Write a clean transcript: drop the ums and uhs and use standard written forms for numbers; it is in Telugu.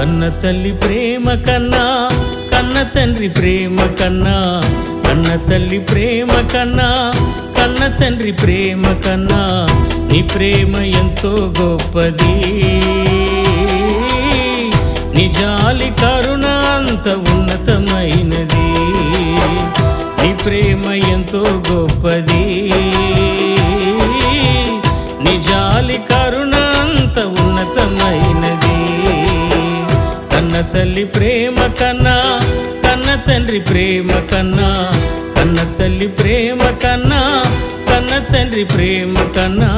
కన్న తల్లి ప్రేమ కన్నా కన్న తండ్రి ప్రేమ కన్నా, కన్న తల్లి ప్రేమ కన్నా కన్న తండ్రి ప్రేమ కన్నా నీ ప్రేమ ఎంతో గొప్పది. నీ జాలి కరుణ అంత ఉన్నతమైనది. నీ ప్రేమ ఎంతో గొప్పది. నీ జాలి కరుణ అంత ఉన్నతమైనది. కన్న తల్లి ప్రేమ కన్నా కన్న తండ్రి ప్రేమ కన్నా, కన్న తల్లి ప్రేమ కన్నా కన్న తండ్రి ప్రేమ కన్నా